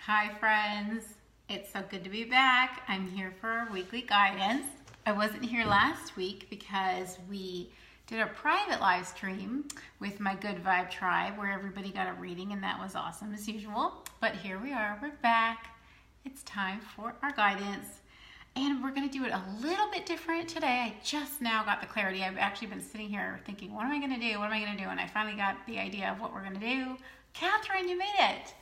Hi friends, it's so good to be back. I'm here for our weekly guidance. I wasn't here last week because we did a private live stream with my Good Vibe tribe where everybody got a reading and that was awesome as usual. But here we are, we're back. It's time for our guidance and we're gonna do it a little bit different today. I just now got the clarity. I've actually been sitting here thinking, what am I gonna do? What am I gonna do? And I finally got the idea of what we're gonna do. Catherine, you made it.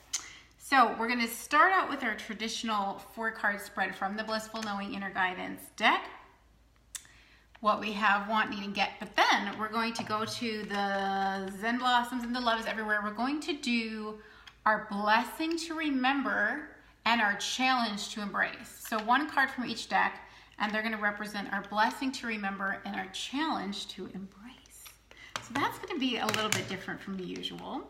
So we're going to start out with our traditional 4-card spread from the Blissful Knowing Inner Guidance deck. What we have, want, need, and get. But then we're going to go to the Zen Blossoms and the Love is Everywhere. We're going to do our blessing to remember and our challenge to embrace. So one card from each deck, and they're going to represent our blessing to remember and our challenge to embrace. So that's going to be a little bit different from the usual.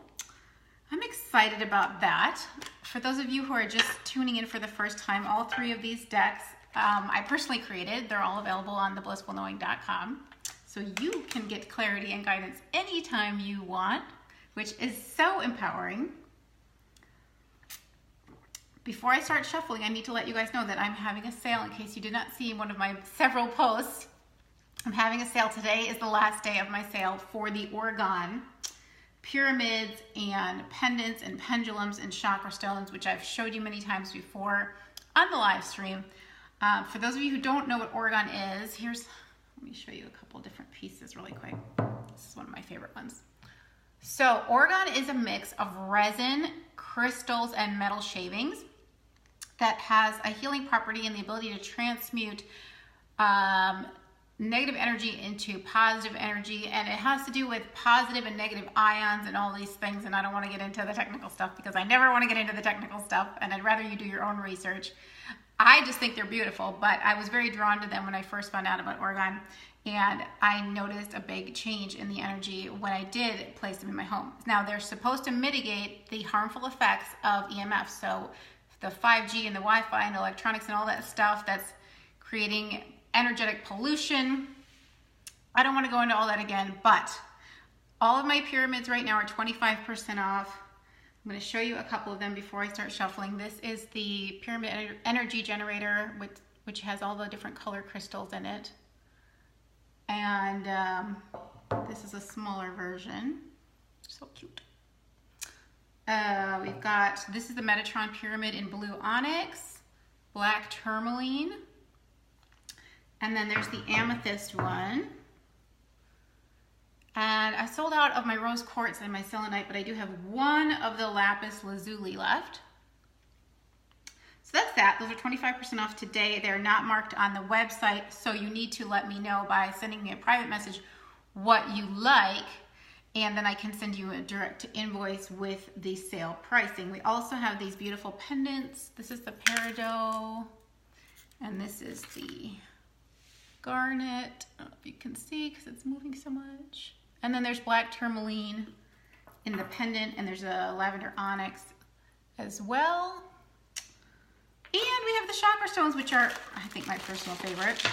I'm excited about that. For those of you who are just tuning in for the first time, all 3 of these decks I personally created. They're all available on theblissfulknowing.com. So you can get clarity and guidance anytime you want, which is so empowering. Before I start shuffling, I need to let you guys know that I'm having a sale in case you did not see one of my several posts. I'm having a sale. Today is the last day of my sale for the Orgone pyramids and pendants and pendulums and chakra stones, which I've showed you many times before on the live stream. For those of you who don't know what Orgone is, let me show you a couple different pieces really quick. This is one of my favorite ones. So Orgone is a mix of resin, crystals, and metal shavings that has a healing property and the ability to transmute negative energy into positive energy, and it has to do with positive and negative ions and all these things, and I don't want to get into the technical stuff because I never want to get into the technical stuff, and I'd rather you do your own research. I just think they're beautiful, but I was very drawn to them when I first found out about Orgone, and I noticed a big change in the energy when I did place them in my home. Now, they're supposed to mitigate the harmful effects of EMF, so the 5G and the Wi-Fi and the electronics and all that stuff that's creating energetic pollution. I don't want to go into all that again, but all of my pyramids right now are 25% off. I'm going to show you a couple of them before I start shuffling. This is the pyramid energy generator, which has all the different color crystals in it. And this is a smaller version. So cute. This is the Metatron pyramid in blue onyx, black tourmaline, and then there's the amethyst one. And I sold out of my rose quartz and my selenite, but I do have one of the lapis lazuli left. So that's that. Those are 25% off today. They're not marked on the website, so you need to let me know by sending me a private message what you like, and then I can send you a direct invoice with the sale pricing. We also have these beautiful pendants. This is the peridot, and this is the garnet. I don't know if you can see because it's moving so much. And then there's black tourmaline in the pendant, and there's a lavender onyx as well. And we have the chakra stones, which are, I think, my personal favorite,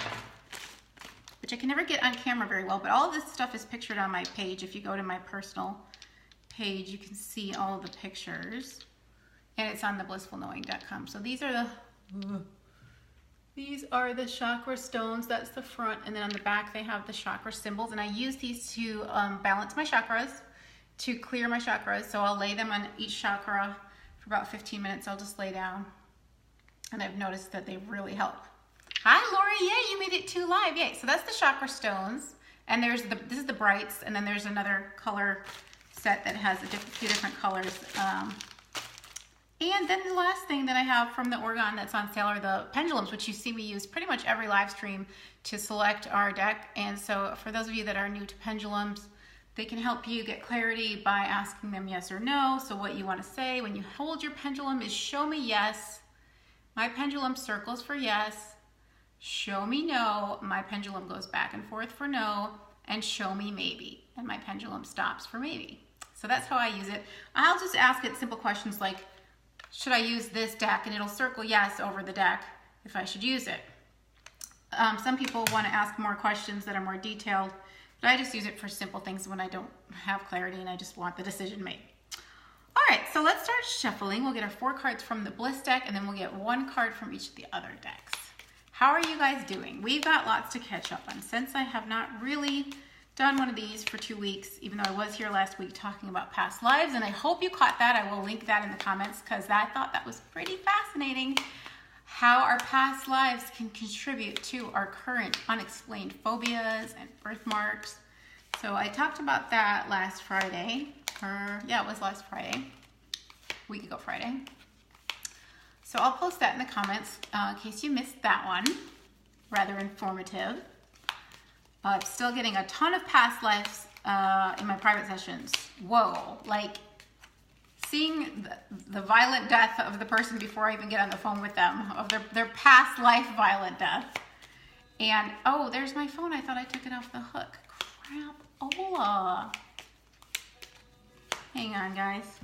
which I can never get on camera very well, but all of this stuff is pictured on my page. If you go to my personal page, you can see all of the pictures, and it's on theblissfulknowing.com. So these are the chakra stones. That's the front, and then on the back they have the chakra symbols, and I use these to balance my chakras, to clear my chakras. So I'll lay them on each chakra for about 15 minutes. I'll just lay down, and I've noticed that they really help. Hi Lori, yay, you made it to live, yay. So that's the chakra stones, and this is the brights, and then there's another color set that has a few different colors. And then the last thing that I have from the Orgone that's on sale are the pendulums, which you see me use pretty much every live stream to select our deck. And so for those of you that are new to pendulums, they can help you get clarity by asking them yes or no. So what you want to say when you hold your pendulum is show me yes. My pendulum circles for yes. Show me no. My pendulum goes back and forth for no. And show me maybe. And my pendulum stops for maybe. So that's how I use it. I'll just ask it simple questions like, should I use this deck? And it'll circle yes over the deck if I should use it. Some people want to ask more questions that are more detailed, but I just use it for simple things when I don't have clarity and I just want the decision made. All right, so let's start shuffling. We'll get our 4 cards from the Bliss deck, and then we'll get 1 card from each of the other decks. How are you guys doing? We've got lots to catch up on. Since I have not really done one of these for 2 weeks, even though I was here last week talking about past lives, and I hope you caught that. I will link that in the comments because I thought that was pretty fascinating, how our past lives can contribute to our current unexplained phobias and birthmarks. So I talked about that last Friday, yeah, it was last Friday, a week ago Friday. So I'll post that in the comments in case you missed that one. Rather informative. I'm still getting a ton of past lives in my private sessions. Whoa, like seeing the violent death of the person before I even get on the phone with them, of their past life violent death. And, oh, there's my phone. I thought I took it off the hook. Crap-ola. Hang on, guys.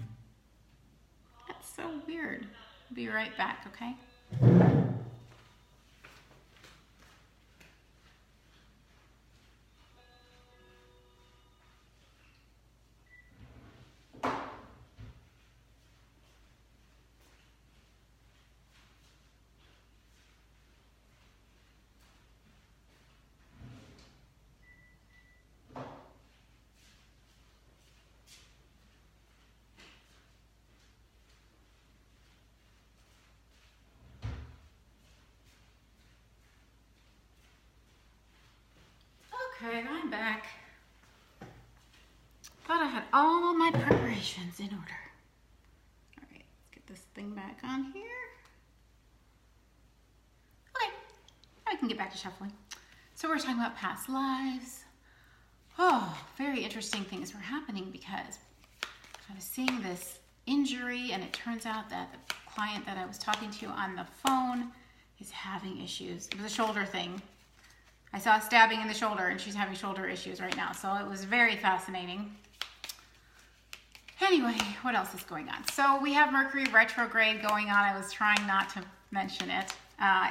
That's so weird. I'll be right back, okay? Okay, I'm back. Thought I had all my preparations in order. All right, let's get this thing back on here. Okay, now we can get back to shuffling. So we're talking about past lives. Oh, very interesting things were happening because I was seeing this injury, and it turns out that the client that I was talking to on the phone is having issues. It was a shoulder thing. I saw a stabbing in the shoulder, and she's having shoulder issues right now. So it was very fascinating. Anyway, what else is going on? So we have Mercury retrograde going on. I was trying not to mention it.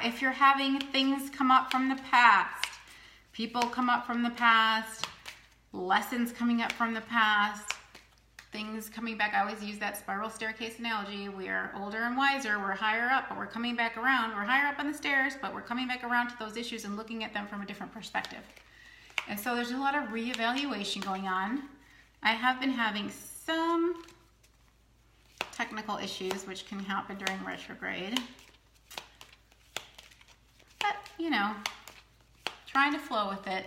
If you're having things come up from the past, people come up from the past, lessons coming up from the past, things coming back. I always use that spiral staircase analogy. We are older and wiser. We're higher up, but we're coming back around. We're higher up on the stairs, but we're coming back around to those issues and looking at them from a different perspective. And so there's a lot of reevaluation going on. I have been having some technical issues, which can happen during retrograde. But, you know, trying to flow with it.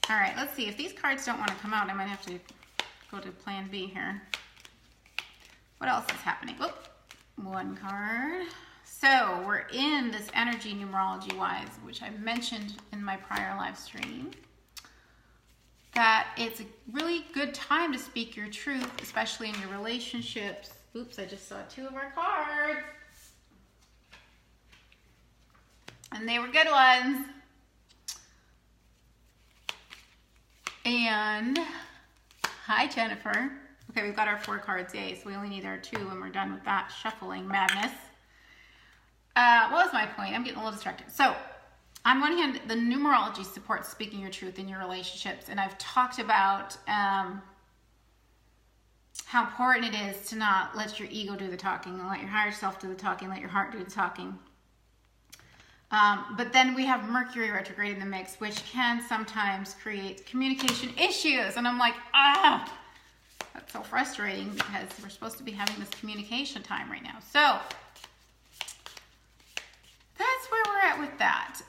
All right, let's see. If these cards don't want to come out, I might have to go to plan B here. What else is happening? Oh, 1 card. So we're in this energy numerology wise, which I mentioned in my prior live stream, that it's a really good time to speak your truth, especially in your relationships. Oops, I just saw 2 of our cards. And they were good ones. And hi, Jennifer. Okay, we've got our 4 cards, yay. So we only need our 2 and we're done with that shuffling madness. What was my point? I'm getting a little distracted. So on one hand, the numerology supports speaking your truth in your relationships. And I've talked about how important it is to not let your ego do the talking and let your higher self do the talking, let your heart do the talking. But then we have Mercury retrograde in the mix, which can sometimes create communication issues. And I'm like, that's so frustrating because we're supposed to be having this communication time right now. So that's where we're at with that.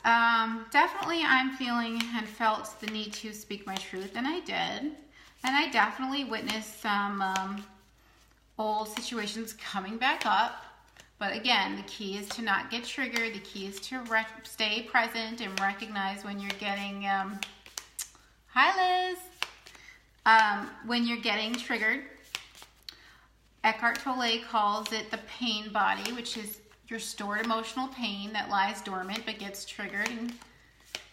Definitely I'm feeling and felt the need to speak my truth, and I did. And I definitely witnessed some old situations coming back up. But again, the key is to not get triggered. The key is to stay present and recognize when you're getting, hi Liz, when you're getting triggered. Eckhart Tolle calls it the pain body, which is your stored emotional pain that lies dormant but gets triggered. And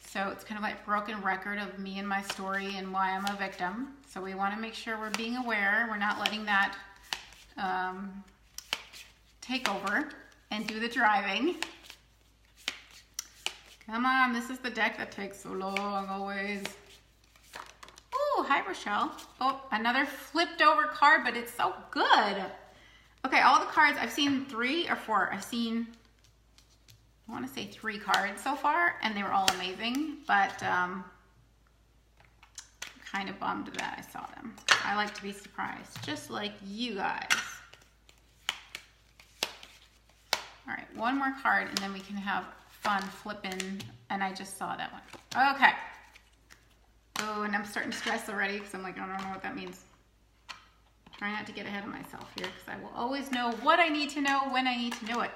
so it's kind of like a broken record of me and my story and why I'm a victim. So we want to make sure we're being aware. We're not letting that take over and do the driving. Come on, this is the deck that takes so long always. Ooh, hi, Rochelle. Oh, another flipped over card, but it's so good. Okay, all the cards, I've seen 3 or 4. I've seen, I want to say 3 cards so far, and they were all amazing, but I'm kind of bummed that I saw them. I like to be surprised, just like you guys. All right, one more card, and then we can have fun flipping, and I just saw that one. Okay. Oh, and I'm starting to stress already because I'm like, I don't know what that means. Try not to get ahead of myself here because I will always know what I need to know when I need to know it.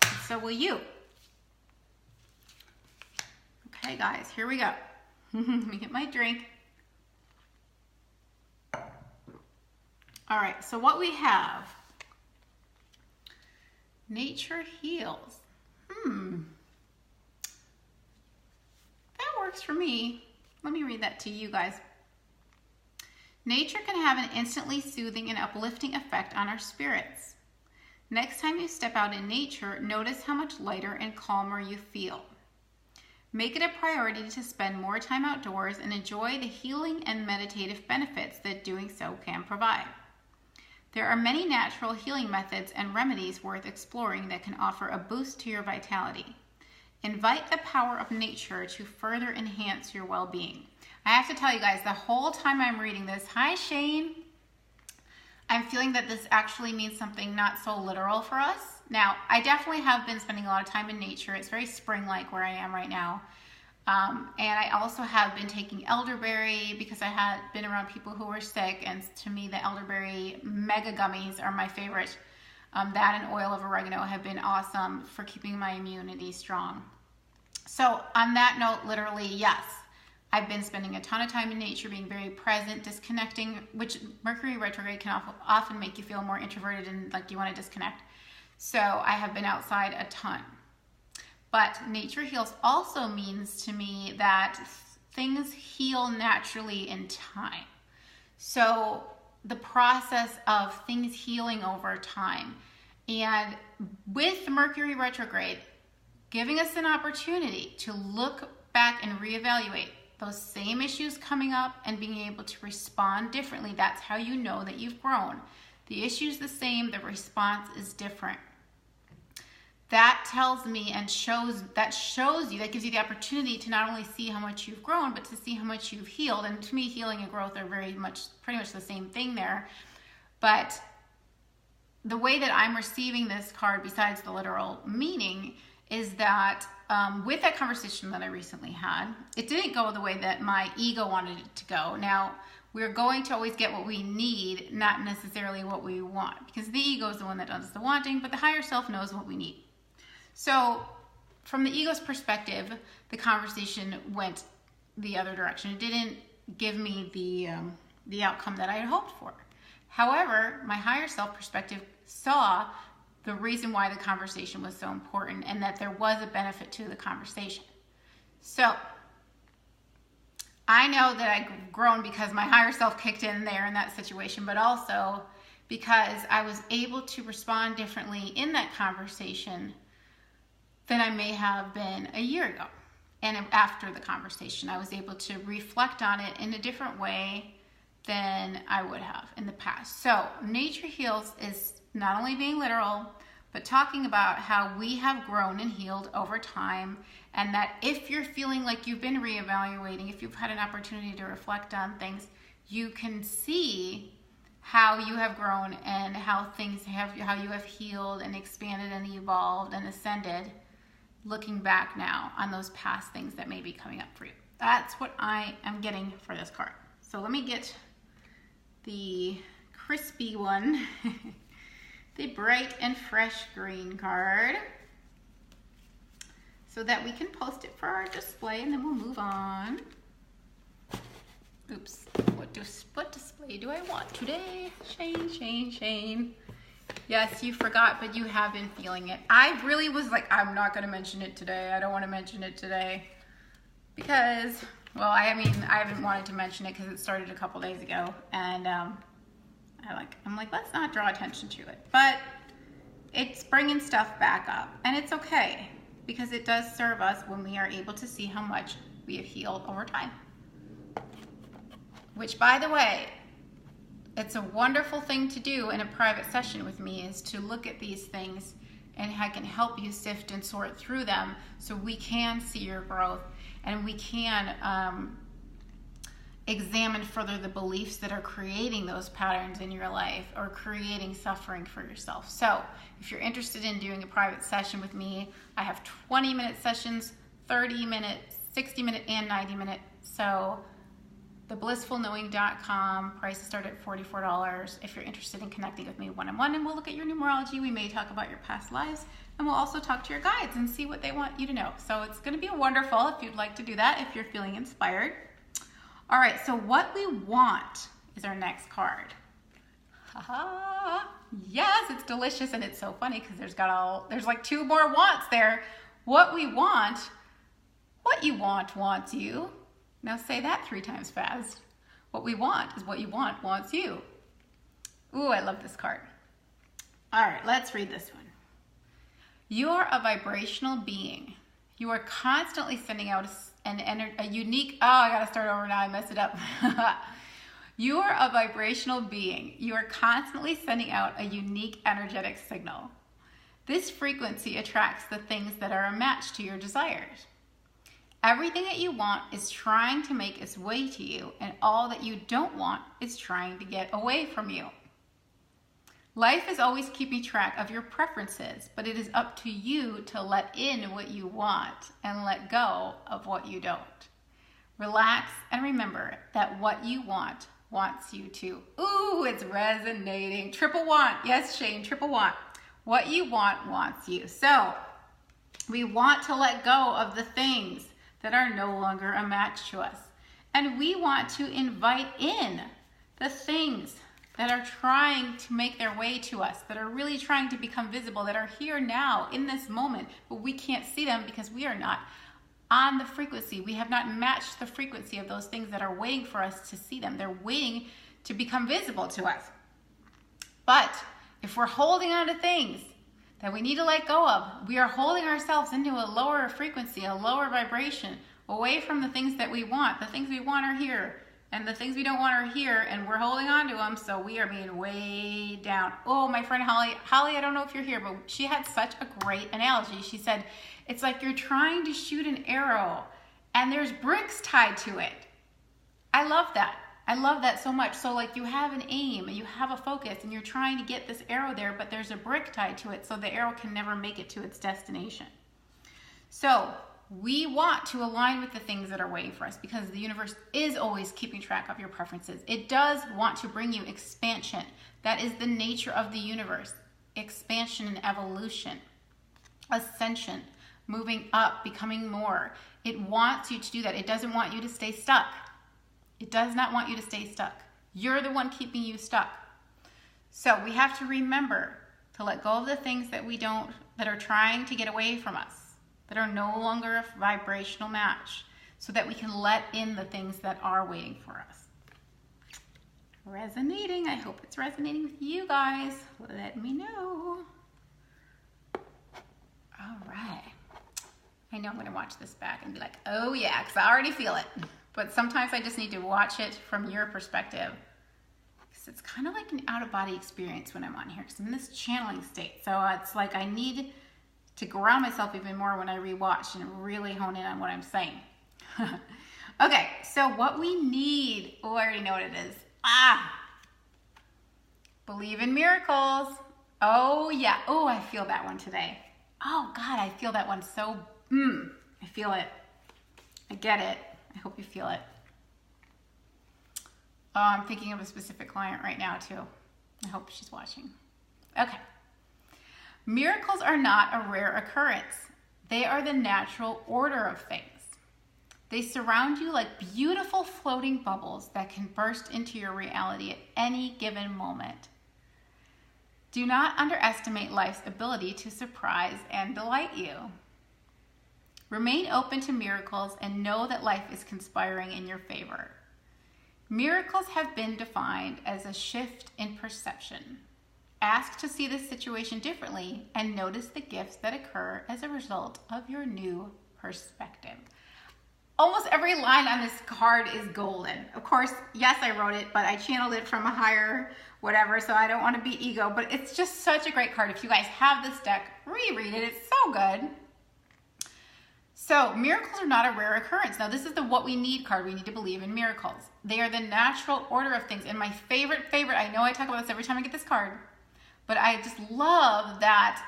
And so will you. Okay, guys, here we go. Let me get my drink. All right, so what we have, nature heals. That works for me. Let me read that to you guys. Nature can have an instantly soothing and uplifting effect on our spirits. Next time you step out in nature, notice how much lighter and calmer you feel. Make it a priority to spend more time outdoors and enjoy the healing and meditative benefits that doing so can provide. There are many natural healing methods and remedies worth exploring that can offer a boost to your vitality. Invite the power of nature to further enhance your well-being. I have to tell you guys, the whole time I'm reading this, hi Shane, I'm feeling that this actually means something not so literal for us. Now, I definitely have been spending a lot of time in nature. It's very spring-like where I am right now. And I also have been taking elderberry because I had been around people who were sick, and to me the elderberry mega gummies are my favorite. That and oil of oregano have been awesome for keeping my immunity strong. So on that note, literally, yes, I've been spending a ton of time in nature, being very present, disconnecting, which Mercury retrograde can often make you feel more introverted and like you want to disconnect. So I have been outside a ton. But nature heals also means to me that things heal naturally in time. So the process of things healing over time, and with Mercury retrograde, giving us an opportunity to look back and reevaluate those same issues coming up and being able to respond differently. That's how you know that you've grown. The issue's the same, the response is different. That tells me and that gives you the opportunity to not only see how much you've grown, but to see how much you've healed. And to me, healing and growth are pretty much the same thing there. But the way that I'm receiving this card, besides the literal meaning, is that with that conversation that I recently had, it didn't go the way that my ego wanted it to go. Now, we're going to always get what we need, not necessarily what we want, because the ego is the one that does the wanting, but the higher self knows what we need. So from the ego's perspective, the conversation went the other direction. It didn't give me the outcome that I had hoped for. However, my higher self perspective saw the reason why the conversation was so important and that there was a benefit to the conversation. So I know that I've grown because my higher self kicked in there in that situation, but also because I was able to respond differently in that conversation than I may have been a year ago. And after the conversation, I was able to reflect on it in a different way than I would have in the past. So nature heals is not only being literal, but talking about how we have grown and healed over time, and that if you're feeling like you've been reevaluating, if you've had an opportunity to reflect on things, you can see how you have grown and how you have healed and expanded and evolved and ascended, looking back now on those past things that may be coming up for you. That's what I am getting for this card. So let me get the crispy one, the bright and fresh green card, so that we can post it for our display, and then we'll move on. Oops, what display do I want today? Shane. Yes, you forgot, but you have been feeling it. I really was like, I'm not going to mention it today. I don't want to mention it today because, well, I haven't wanted to mention it because it started a couple days ago, and I'm like, let's not draw attention to it. But it's bringing stuff back up, and it's okay because it does serve us when we are able to see how much we have healed over time. which, by the way, it's a wonderful thing to do in a private session with me, is to look at these things, and I can help you sift and sort through them so we can see your growth, and we can examine further the beliefs that are creating those patterns in your life or creating suffering for yourself. So if you're interested in doing a private session with me, I have 20-minute sessions, 30-minute, 60-minute, and 90-minute. So theblissfulknowing.com, prices start at $44 if you're interested in connecting with me one-on-one, and we'll look at your numerology. We may talk about your past lives, and we'll also talk to your guides and see what they want you to know. So it's going to be wonderful if you'd like to do that, if you're feeling inspired. All right, so what we want is our next card. Yes, it's delicious, and it's so funny because there's like 2 more wants there. What we want, what you want wants you. Now say that 3 times fast. What we want is what you want wants you. Ooh, I love this card. All right, let's read this one. You are a vibrational being. You are constantly sending out a unique, I gotta start over now, I messed it up. You are a vibrational being. You are constantly sending out a unique energetic signal. This frequency attracts the things that are a match to your desires. Everything that you want is trying to make its way to you, and all that you don't want is trying to get away from you. Life is always keeping track of your preferences, but it is up to you to let in what you want and let go of what you don't. Relax and remember that what you want wants you to. Ooh, it's resonating. Triple want. Yes, Shane, triple want. What you want wants you. So we want to let go of the things that are no longer a match to us. And we want to invite in the things that are trying to make their way to us, that are really trying to become visible, that are here now in this moment, but we can't see them because we are not on the frequency. We have not matched the frequency of those things that are waiting for us to see them. They're waiting to become visible to us. But if we're holding on to things that we need to let go of, we are holding ourselves into a lower frequency, a lower vibration, away from the things that we want. The things we want are here, and the things we don't want are here, and we're holding on to them, so we are being way down. Oh, my friend Holly, I don't know if you're here, but she had such a great analogy. She said, it's like you're trying to shoot an arrow, and there's bricks tied to it. I love that. I love that so much. So like you have an aim, and you have a focus, and you're trying to get this arrow there, but there's a brick tied to it, so the arrow can never make it to its destination. So we want to align with the things that are waiting for us, because the universe is always keeping track of your preferences. It does want to bring you expansion. That is the nature of the universe. Expansion and evolution, ascension, moving up, becoming more. It wants you to do that. It doesn't want you to stay stuck. It does not want you to stay stuck. You're the one keeping you stuck. So we have to remember to let go of the things that that are trying to get away from us, that are no longer a vibrational match, so that we can let in the things that are waiting for us. Resonating. I hope it's resonating with you guys. Let me know. All right. I know I'm going to watch this back and be like, oh yeah, because I already feel it. But sometimes I just need to watch it from your perspective, because it's kind of like an out-of-body experience when I'm on here, because I'm in this channeling state. So it's like I need to ground myself even more when I rewatch and really hone in on what I'm saying. Okay, so what we need, oh, I already know what it is. Believe in miracles. Oh yeah, oh, I feel that one today. Oh God, I feel that one so, I feel it. I get it. I hope you feel it. Oh, I'm thinking of a specific client right now too. I hope she's watching. Okay. Miracles are not a rare occurrence. They are the natural order of things. They surround you like beautiful floating bubbles that can burst into your reality at any given moment. Do not underestimate life's ability to surprise and delight you. Remain open to miracles and know that life is conspiring in your favor. Miracles have been defined as a shift in perception. Ask to see this situation differently and notice the gifts that occur as a result of your new perspective. almost every line on this card is golden. Of course, yes, I wrote it, but I channeled it from a higher whatever, so I don't want to be ego, but it's just such a great card. If you guys have this deck, reread it. It's so good. So miracles are not a rare occurrence. Now this is the what we need card. We need to believe in miracles. They are the natural order of things. And my favorite, I know I talk about this every time I get this card, but I just love that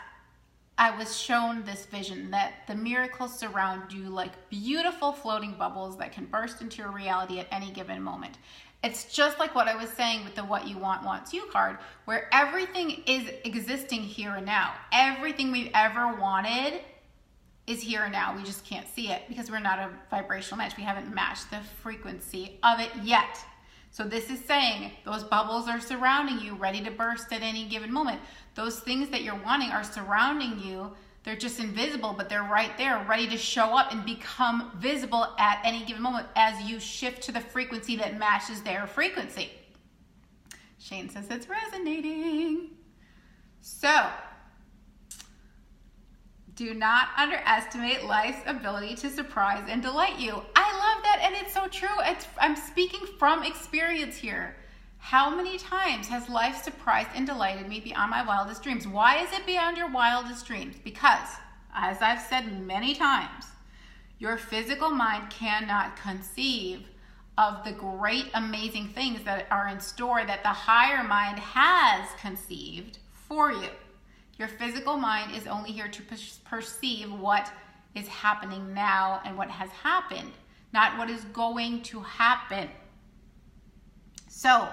I was shown this vision that the miracles surround you like beautiful floating bubbles that can burst into your reality at any given moment. It's just like what I was saying with the what you want wants you card, where everything is existing here and now. Everything we've ever wanted is here and now. We just can't see it because we're not a vibrational match. We haven't matched the frequency of it yet. So this is saying those bubbles are surrounding you, ready to burst at any given moment. Those things that you're wanting are surrounding you. They're just invisible, but they're right there, ready to show up and become visible at any given moment as you shift to the frequency that matches their frequency. Shane says it's resonating. So, do not underestimate life's ability to surprise and delight you. I love that, and it's so true. I'm speaking from experience here. How many times has life surprised and delighted me beyond my wildest dreams? Why is it beyond your wildest dreams? Because, as I've said many times, your physical mind cannot conceive of the great, amazing things that are in store that the higher mind has conceived for you. Your physical mind is only here to perceive what is happening now and what has happened, not what is going to happen. So,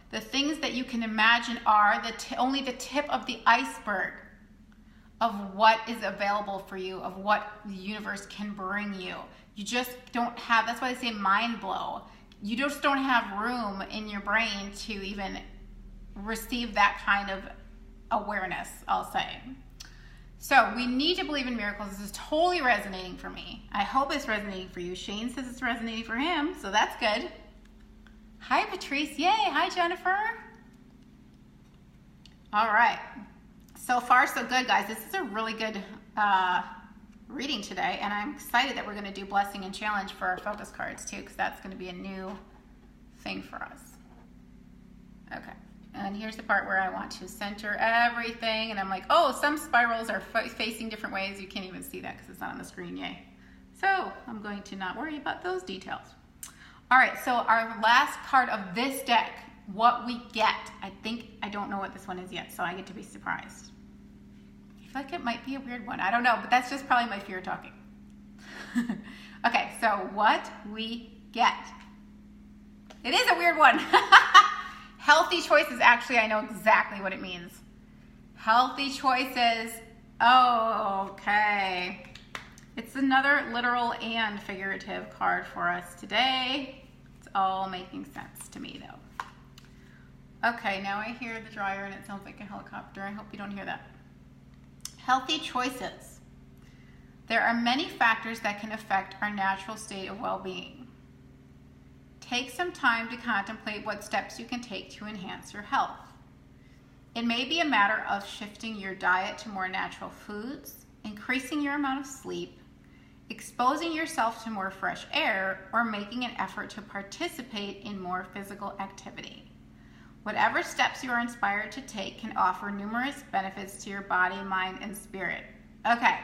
the things that you can imagine are only the tip of the iceberg of what is available for you, of what the universe can bring you. You just don't have, that's why they say mind blow. You just don't have room in your brain to even receive that kind of awareness, I'll say. So we need to believe in miracles. This is totally resonating for me. I hope it's resonating for you. Shane says it's resonating for him, so that's good. Hi, Patrice. Yay. Hi, Jennifer. All right. So far, so good, guys. This is a really good reading today, and I'm excited that we're going to do Blessing and Challenge for our focus cards, too, because that's going to be a new thing for us. Okay. And here's the part where I want to center everything, and I'm like, oh, some spirals are facing different ways. You can't even see that because it's not on the screen. Yay. So I'm going to not worry about those details. All right, so our last card of this deck, what we get. I don't know what this one is yet, so I get to be surprised. I feel like it might be a weird one. I don't know, but that's just probably my fear talking. Okay, so what we get. It is a weird one. Healthy choices. Actually, I know exactly what it means. Healthy choices. Oh, okay. It's another literal and figurative card for us today. It's all making sense to me, though. Okay, now I hear the dryer and it sounds like a helicopter. I hope you don't hear that. Healthy choices. There are many factors that can affect our natural state of well-being. Take some time to contemplate what steps you can take to enhance your health. It may be a matter of shifting your diet to more natural foods, increasing your amount of sleep, exposing yourself to more fresh air, or making an effort to participate in more physical activity. Whatever steps you are inspired to take can offer numerous benefits to your body, mind, and spirit. Okay,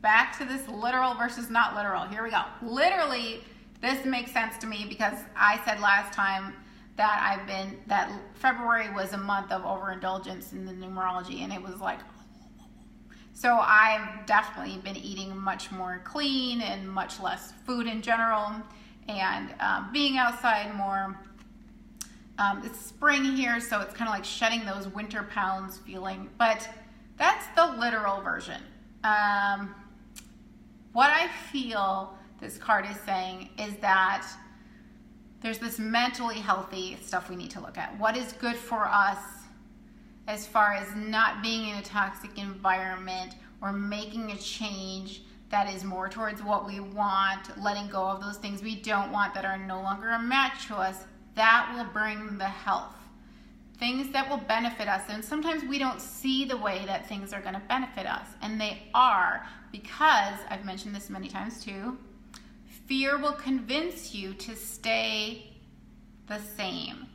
back to this literal versus not literal. Here we go. Literally, this makes sense to me because I said last time that February was a month of overindulgence in the numerology, and it was like, so I've definitely been eating much more clean and much less food in general, and being outside more. It's spring here, so it's kind of like shedding those winter pounds feeling, but that's the literal version. What I feel this card is saying is that there's this mentally healthy stuff we need to look at. What is good for us as far as not being in a toxic environment or making a change that is more towards what we want, letting go of those things we don't want that are no longer a match to us. That will bring the health. Things that will benefit us. And sometimes we don't see the way that things are going to benefit us. And they are, because, I've mentioned this many times too, fear will convince you to stay the same,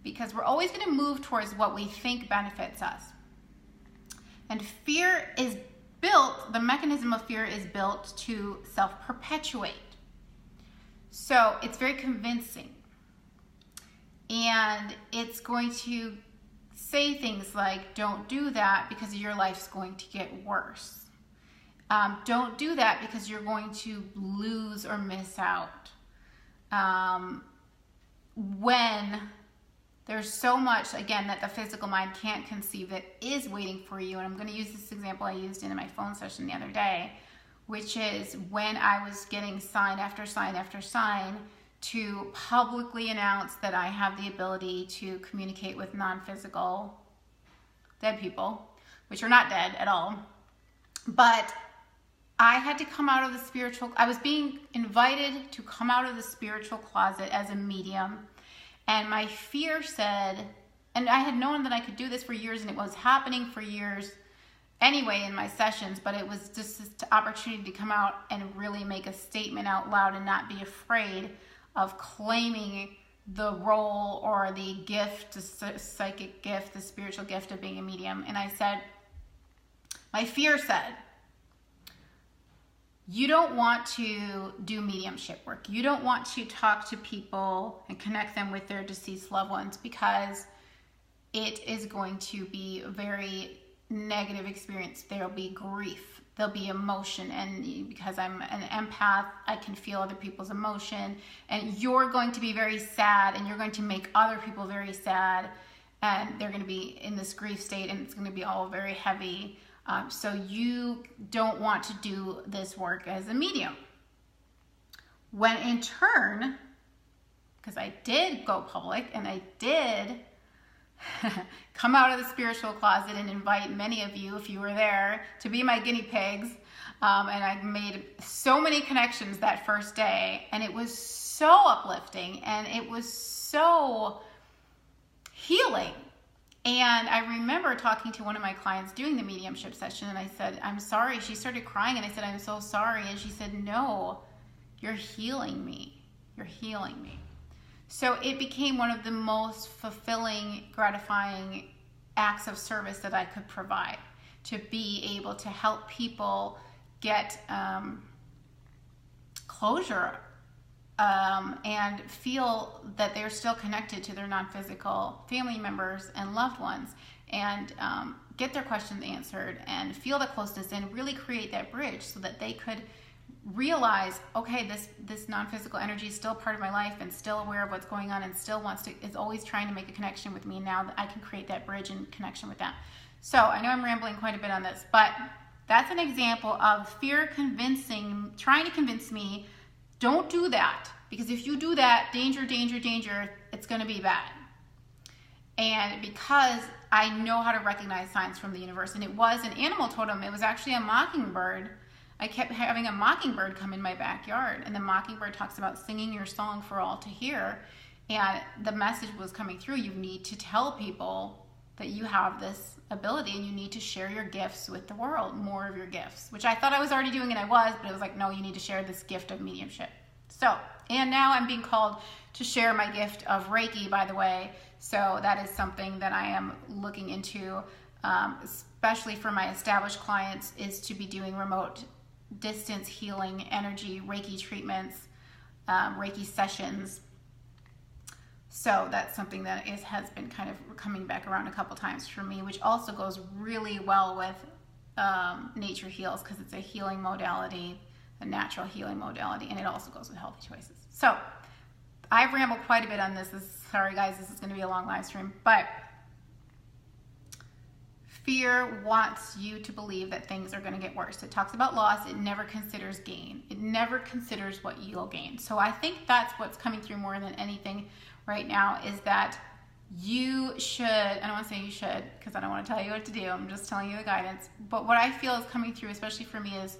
because we're always going to move towards what we think benefits us. And fear is built, the mechanism of fear is built to self-perpetuate. So it's very convincing. And it's going to say things like, don't do that because your life's going to get worse. Don't do that because you're going to lose or miss out. When there's so much, again, that the physical mind can't conceive that is waiting for you. And I'm going to use this example I used in my phone session the other day, which is when I was getting sign after sign after sign to publicly announce that I have the ability to communicate with non-physical dead people, which are not dead at all. But I had to come out of the spiritual, I was being invited to come out of the spiritual closet as a medium. And my fear said, and I had known that I could do this for years, and it was happening for years anyway in my sessions, but it was just this opportunity to come out and really make a statement out loud and not be afraid of claiming the role or the gift, the psychic gift, the spiritual gift of being a medium. And I said, my fear said, you don't want to do mediumship work. You don't want to talk to people and connect them with their deceased loved ones because it is going to be a very negative experience. There'll be grief. There'll be emotion. And because I'm an empath, I can feel other people's emotion. And you're going to be very sad, and you're going to make other people very sad. And they're going to be in this grief state, and it's going to be all very heavy. So you don't want to do this work as a medium. When in turn, because I did go public and I did come out of the spiritual closet and invite many of you, if you were there, to be my guinea pigs. And I made so many connections that first day, and it was so uplifting and it was so healing. And I remember talking to one of my clients doing the mediumship session, and I said, I'm sorry. She started crying, and I said, I'm so sorry. And she said, no, you're healing me. You're healing me. So it became one of the most fulfilling, gratifying acts of service that I could provide, to be able to help people get closure and feel that they're still connected to their non-physical family members and loved ones, and get their questions answered and feel the closeness and really create that bridge so that they could realize, okay, this non-physical energy is still part of my life and still aware of what's going on and still is always trying to make a connection with me. Now that I can create that bridge and connection with them. So I know I'm rambling quite a bit on this, but that's an example of fear trying to convince me, don't do that, because if you do that, danger, danger, danger, it's going to be bad. And because I know how to recognize signs from the universe, and it was an animal totem, it was actually a mockingbird. I kept having a mockingbird come in my backyard, and the mockingbird talks about singing your song for all to hear. And the message was coming through, you need to tell people that you have this ability, and you need to share your gifts with the world, more of your gifts, which I thought I was already doing, and I was, but it was like, no, you need to share this gift of mediumship. So, and now I'm being called to share my gift of Reiki, by the way. So that is something that I am looking into, especially for my established clients, is to be doing remote distance healing, energy, Reiki treatments, Reiki sessions. So that's something that has been kind of coming back around a couple times for me, which also goes really well with Nature Heals, because it's a healing modality, a natural healing modality, and it also goes with healthy choices. So I've rambled quite a bit on this. Sorry guys, this is going to be a long live stream, but fear wants you to believe that things are going to get worse. It talks about loss. It never considers gain. It never considers what you'll gain. So I think that's what's coming through more than anything right now, is that you should, I don't want to say you should, because I don't want to tell you what to do. I'm just telling you the guidance. But what I feel is coming through, especially for me, is,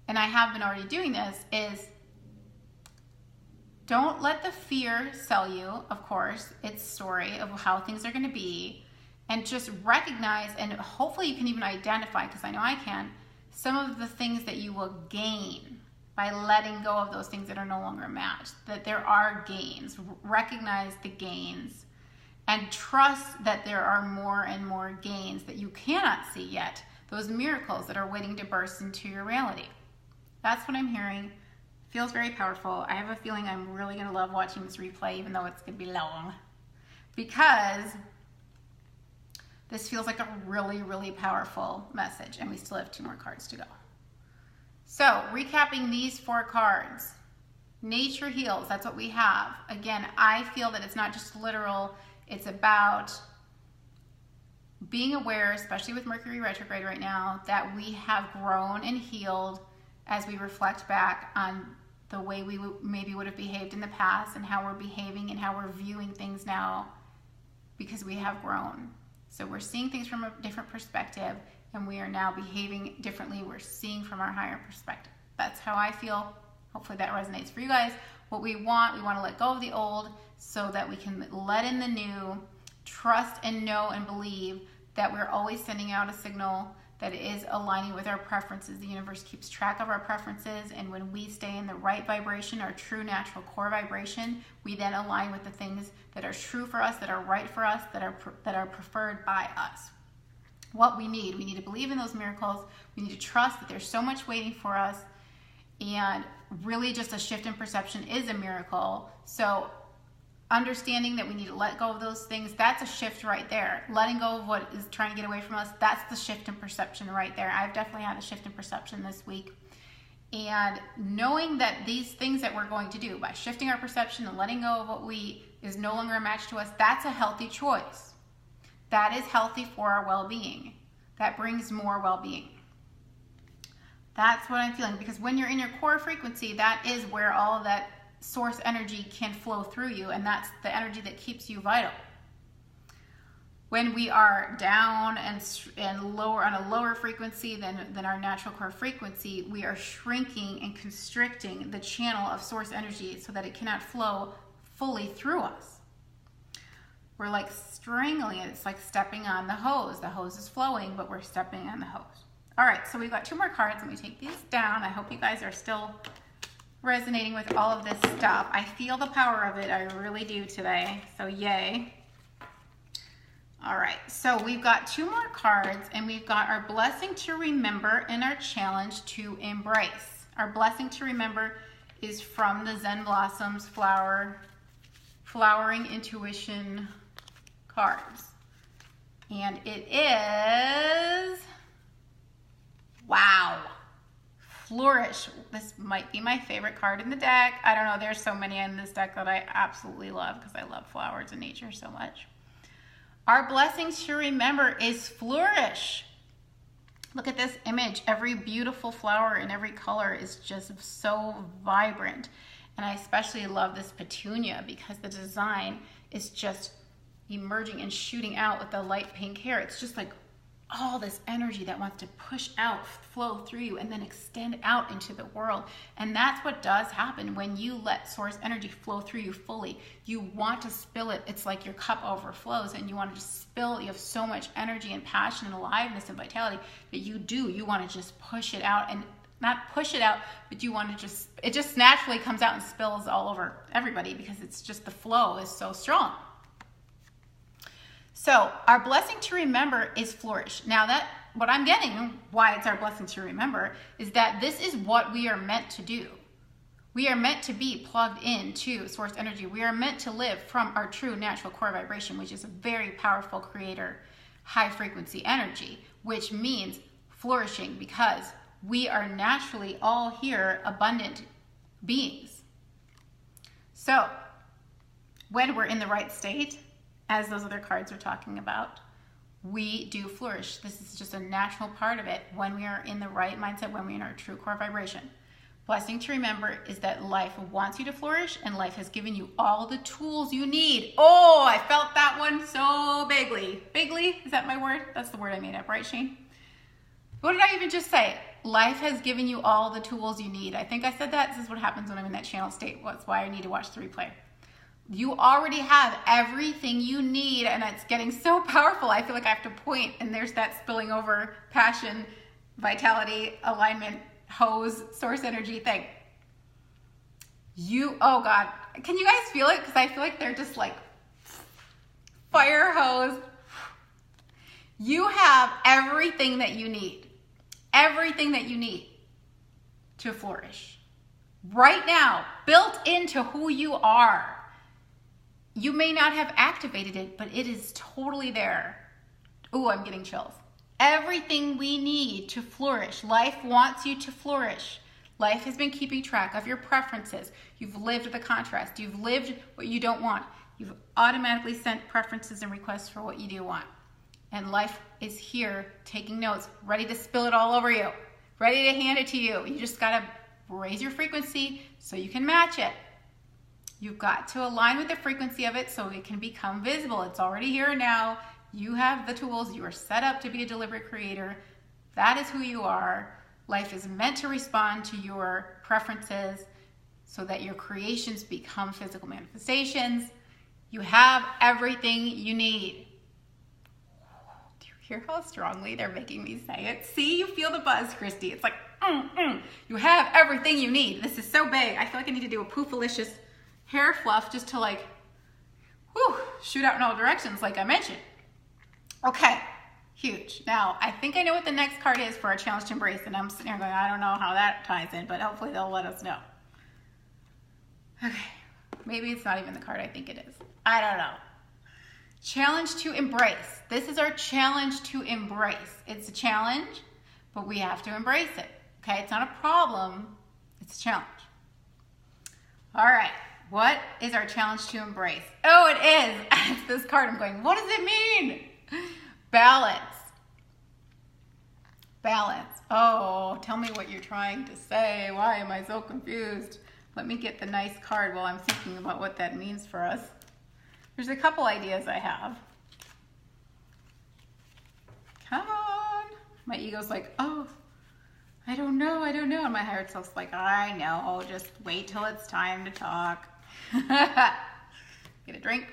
and I have been already doing this, is don't let the fear sell you, of course, its story of how things are going to be, and just recognize, and hopefully you can even identify, because I know I can, some of the things that you will gain by letting go of those things that are no longer matched, that there are gains. Recognize the gains and trust that there are more and more gains that you cannot see yet, those miracles that are waiting to burst into your reality. That's what I'm hearing. Feels very powerful. I have a feeling I'm really going to love watching this replay, even though it's going to be long, because this feels like a really, really powerful message, and we still have 2 more cards to go. So, recapping these 4 cards. Nature heals, that's what we have. Again, I feel that it's not just literal, it's about being aware, especially with Mercury retrograde right now, that we have grown and healed as we reflect back on the way we maybe would have behaved in the past and how we're behaving and how we're viewing things now, because we have grown. So we're seeing things from a different perspective, and we are now behaving differently. We're seeing from our higher perspective. That's how I feel. Hopefully that resonates for you guys. What we want to let go of the old so that we can let in the new, trust and know and believe that we're always sending out a signal that is aligning with our preferences. The universe keeps track of our preferences, and when we stay in the right vibration, our true natural core vibration, we then align with the things that are true for us, that are right for us, that are preferred by us. What we need to believe in those miracles. We need to trust that there's so much waiting for us, and really just a shift in perception is a miracle. So understanding that we need to let go of those things, that's a shift right there. Letting go of what is trying to get away from us, that's the shift in perception right there. I've definitely had a shift in perception this week. And knowing that these things that we're going to do by shifting our perception and letting go of what is no longer a match to us, that's a healthy choice. That is healthy for our well-being. That brings more well-being. That's what I'm feeling, because when you're in your core frequency, that is where all of that source energy can flow through you, and that's the energy that keeps you vital. When we are down and lower on a lower frequency than our natural core frequency, we are shrinking and constricting the channel of source energy so that it cannot flow fully through us. We're like strangling it. It's like stepping on the hose. The hose is flowing, but we're stepping on the hose. All right, so we've got 2 more cards. Let me take these down. I hope you guys are still resonating with all of this stuff. I feel the power of it. I really do today. So yay. All right, so we've got 2 more cards, and we've got our blessing to remember and our challenge to embrace. Our blessing to remember is from the Zen Blossoms Flowering Intuition cards. And it is, wow, Flourish. This might be my favorite card in the deck. I don't know, there's so many in this deck that I absolutely love because I love flowers and nature so much. Our blessings to remember is flourish. Look at this image. Every beautiful flower in every color is just so vibrant. And I especially love this petunia because the design is just emerging and shooting out with the light pink hair. It's just like all this energy that wants to push out, flow through you, and then extend out into the world. And that's what does happen when you let source energy flow through you fully. You want to spill it. It's like your cup overflows and you want to just spill. You have so much energy and passion and aliveness and vitality that you want to just push it out, and not push it out, but you want to it just naturally comes out and spills all over everybody because it's just the flow is so strong. So our blessing to remember is flourish. Now what I'm getting, why it's our blessing to remember, is that this is what we are meant to do. We are meant to be plugged into source energy. We are meant to live from our true natural core vibration, which is a very powerful creator, high frequency energy, which means flourishing because we are naturally all here abundant beings. So when we're in the right state, as those other cards are talking about, we do flourish. This is just a natural part of it when we are in the right mindset, when we're in our true core vibration. Blessing to remember is that life wants you to flourish and life has given you all the tools you need. Oh, I felt that one so bigly. Bigly, is that my word? That's the word I made up, right, Shane? What did I even just say? Life has given you all the tools you need. I think I said that. This is what happens when I'm in that channel state. That's why I need to watch the replay. You already have everything you need, and it's getting so powerful. I feel like I have to point, and there's that spilling over passion, vitality, alignment, hose, source energy thing. Oh God, can you guys feel it? Because I feel like they're just like fire hose. You have everything that you need. Everything that you need to flourish. Right now, built into who you are. You may not have activated it, but it is totally there. Ooh, I'm getting chills. Everything we need to flourish. Life wants you to flourish. Life has been keeping track of your preferences. You've lived the contrast. You've lived what you don't want. You've automatically sent preferences and requests for what you do want. And life is here taking notes, ready to spill it all over you, ready to hand it to you. You just got to raise your frequency so you can match it. You've got to align with the frequency of it so it can become visible. It's already here now. You have the tools. You are set up to be a deliberate creator. That is who you are. Life is meant to respond to your preferences so that your creations become physical manifestations. You have everything you need. Do you hear how strongly they're making me say it? See, you feel the buzz, Christy. It's like, You have everything you need. This is so big. I feel like I need to do a poofalicious hair fluff just to like, shoot out in all directions like I mentioned. Okay, huge. Now, I think I know what the next card is for our challenge to embrace, and I'm sitting here going, I don't know how that ties in, but hopefully they'll let us know. Okay, maybe it's not even the card I think it is. I don't know. Challenge to embrace. This is our challenge to embrace. It's a challenge, but we have to embrace it. Okay, it's not a problem, it's a challenge. All right, what is our challenge to embrace? Oh, it is. It's this card. I'm going, what does it mean? Balance. Balance. Oh, tell me what you're trying to say. Why am I so confused? Let me get the nice card while I'm thinking about what that means for us. There's a couple ideas I have. Come on. My ego's like, oh, I don't know. And my higher self's like, I know. Just wait till it's time to talk. Get a drink.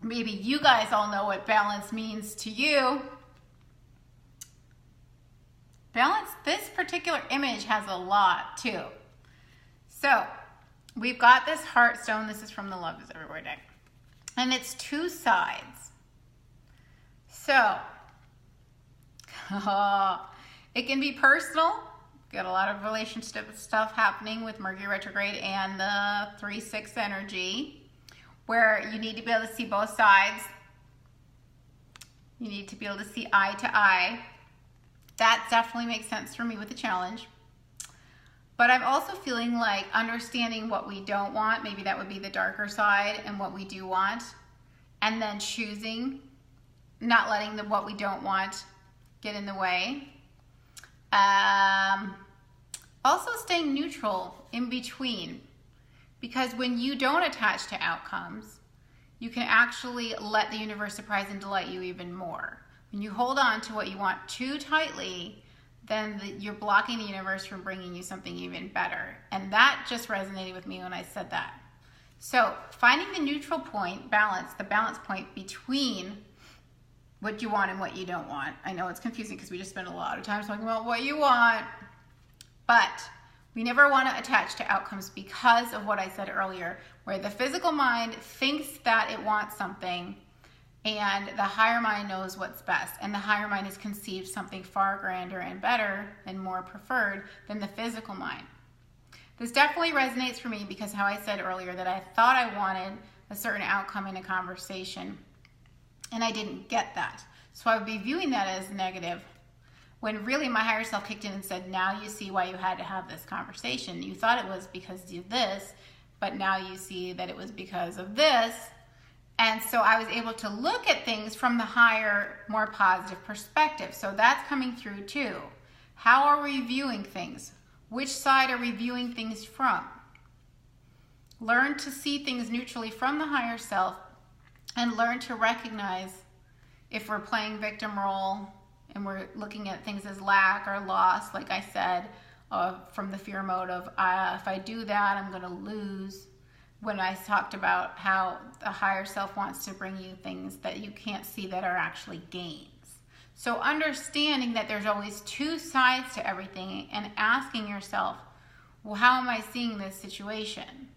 Maybe you guys all know what balance means to you. Balance, this particular image has a lot too. So we've got this heart stone. This is from the Love is Everywhere deck. And it's two sides. So it can be personal. Got a lot of relationship stuff happening with Mercury retrograde and the 3-6 energy, where you need to be able to see both sides. You need to be able to see eye to eye. That definitely makes sense for me with the challenge. But I'm also feeling like understanding what we don't want, maybe that would be the darker side, and what we do want, and then choosing, not letting what we don't want get in the way. Also staying neutral in between, because when you don't attach to outcomes, you can actually let the universe surprise and delight you even more. When you hold on to what you want too tightly, then you're blocking the universe from bringing you something even better. And that just resonated with me when I said that. So finding the neutral point, balance, the balance point between what you want and what you don't want. I know it's confusing because we just spend a lot of time talking about what you want, but we never want to attach to outcomes because of what I said earlier, where the physical mind thinks that it wants something and the higher mind knows what's best. And the higher mind has conceived something far grander and better and more preferred than the physical mind. This definitely resonates for me because how I said earlier that I thought I wanted a certain outcome in a conversation and I didn't get that. So I would be viewing that as negative when really my higher self kicked in and said, now you see why you had to have this conversation. You thought it was because of this, but now you see that it was because of this. And so I was able to look at things from the higher, more positive perspective. So that's coming through too. How are we viewing things? Which side are we viewing things from? Learn to see things neutrally from the higher self and learn to recognize if we're playing victim role and we're looking at things as lack or loss, like I said, from the fear mode of if I do that, I'm going to lose. When I talked about how the higher self wants to bring you things that you can't see that are actually gains. So understanding that there's always two sides to everything and asking yourself, Well, how am I seeing this situation?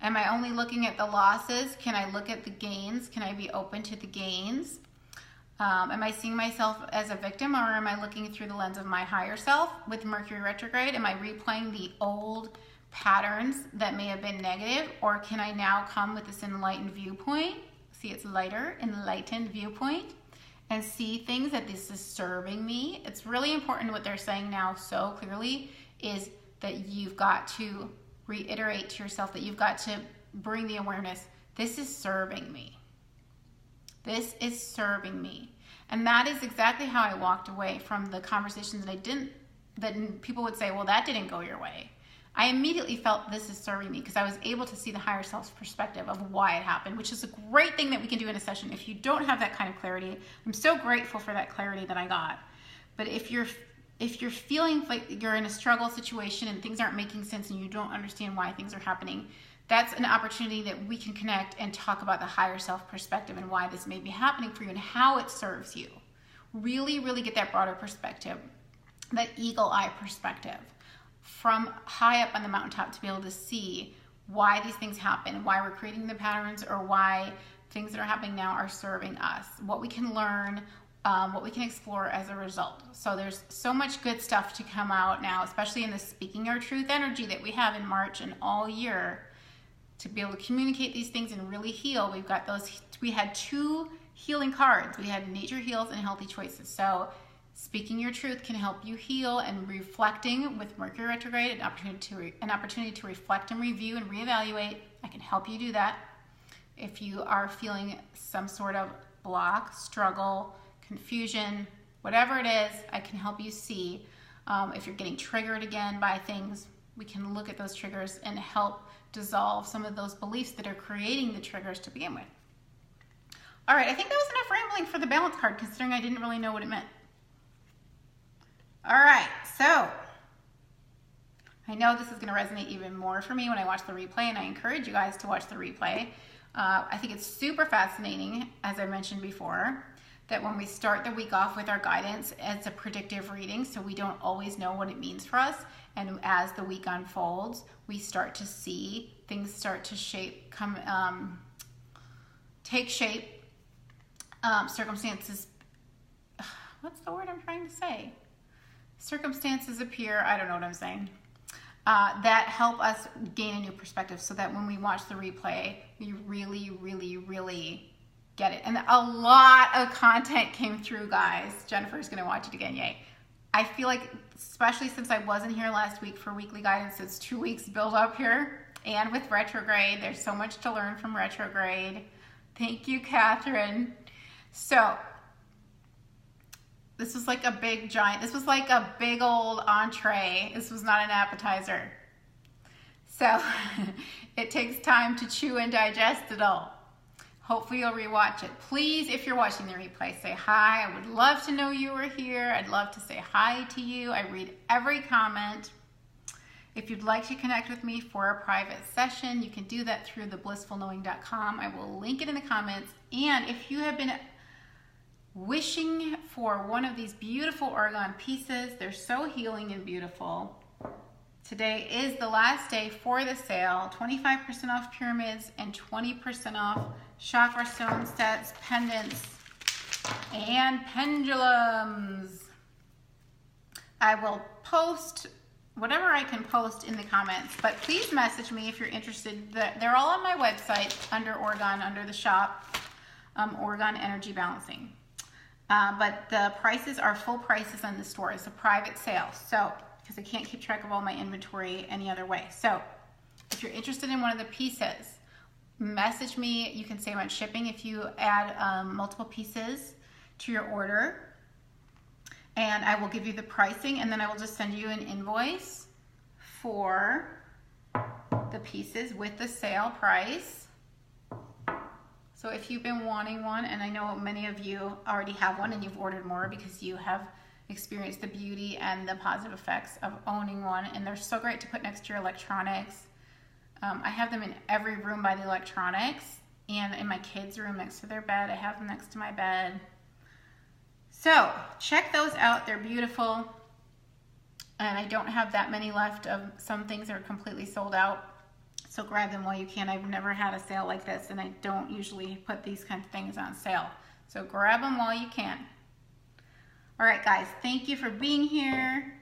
Am I only looking at the losses? Can I look at the gains? Can I be open to the gains? Am I seeing myself as a victim, or am I looking through the lens of my higher self with Mercury retrograde? Am I replaying the old patterns that may have been negative, or can I now come with this enlightened viewpoint? See, it's lighter, enlightened viewpoint, and see things that this is serving me. It's really important what they're saying now so clearly is that you've got to reiterate to yourself, that you've got to bring the awareness, this is serving me. This is serving me. And that is exactly how I walked away from the conversations that people would say, well, that didn't go your way. I immediately felt this is serving me because I was able to see the higher self's perspective of why it happened, which is a great thing that we can do in a session. If you don't have that kind of clarity, I'm so grateful for that clarity that I got. But if you're feeling like you're in a struggle situation and things aren't making sense and you don't understand why things are happening, that's an opportunity that we can connect and talk about the higher self perspective and why this may be happening for you and how it serves you. Really, really get that broader perspective, that eagle eye perspective from high up on the mountaintop to be able to see why these things happen, why we're creating the patterns, or why things that are happening now are serving us, what we can learn, what we can explore as a result. So there's so much good stuff to come out now, especially in the Speaking Our Truth energy that we have in March and all year, to be able to communicate these things and really heal. We've got those, we had 2 healing cards. We had Nature Heals and Healthy Choices. So Speaking Your Truth can help you heal, and reflecting with Mercury retrograde, an opportunity to reflect and review and reevaluate. I can help you do that. If you are feeling some sort of block, struggle, confusion, whatever it is, I can help you see. If you're getting triggered again by things, we can look at those triggers and help dissolve some of those beliefs that are creating the triggers to begin with. All right, I think that was enough rambling for the balance card, considering I didn't really know what it meant. All right, so I know this is going to resonate even more for me when I watch the replay, and I encourage you guys to watch the replay. I think it's super fascinating, as I mentioned before, that when we start the week off with our guidance, it's a predictive reading, so we don't always know what it means for us. And as the week unfolds, we start to see things start to take shape. Circumstances, what's the word I'm trying to say? Circumstances appear, I don't know what I'm saying, that help us gain a new perspective, so that when we watch the replay, we really, really, really get it. And a lot of content came through, guys. Jennifer's going to watch it again. Yay. I feel like, especially since I wasn't here last week for weekly guidance, it's 2 weeks build up here. And with retrograde, there's so much to learn from retrograde. Thank you, Catherine. So this was like a big giant, this was like a big old entree. This was not an appetizer. So it takes time to chew and digest it all. Hopefully you'll rewatch it. Please, if you're watching the replay, say hi. I would love to know you were here. I'd love to say hi to you. I read every comment. If you'd like to connect with me for a private session, you can do that through theblissfulknowing.com. I will link it in the comments. And if you have been wishing for one of these beautiful Orgone pieces, they're so healing and beautiful. Today is the last day for the sale. 25% off pyramids and 20% off chakra stone sets, pendants, and pendulums. I will post whatever I can post in the comments, but please message me if you're interested. They're all on my website under Orgone, under the shop, Orgone Energy Balancing. But the prices are full prices on the store. It's a private sale, so because I can't keep track of all my inventory any other way. So if you're interested in one of the pieces, message me. You can save on shipping if you add multiple pieces to your order, and I will give you the pricing, and then I will just send you an invoice for the pieces with the sale price. So if you've been wanting one, and I know many of you already have one and you've ordered more because you have experienced the beauty and the positive effects of owning one, and they're so great to put next to your electronics. I have them in every room by the electronics, and in my kids' room next to their bed. I have them next to my bed. So check those out. They're beautiful. And I don't have that many left. Of some things are completely sold out. So grab them while you can. I've never had a sale like this, and I don't usually put these kind of things on sale. So grab them while you can. All right, guys, thank you for being here.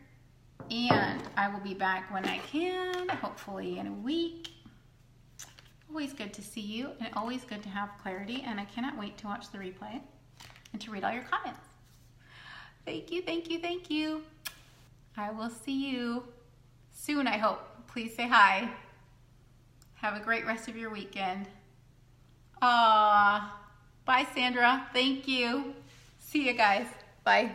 And I will be back when I can, hopefully in a week. Always good to see you, and always good to have clarity. And I cannot wait to watch the replay and to read all your comments. Thank you, thank you, thank you. I will see you soon, I hope. Please say hi. Have a great rest of your weekend. Bye, Sandra. Thank you. See you guys. Bye.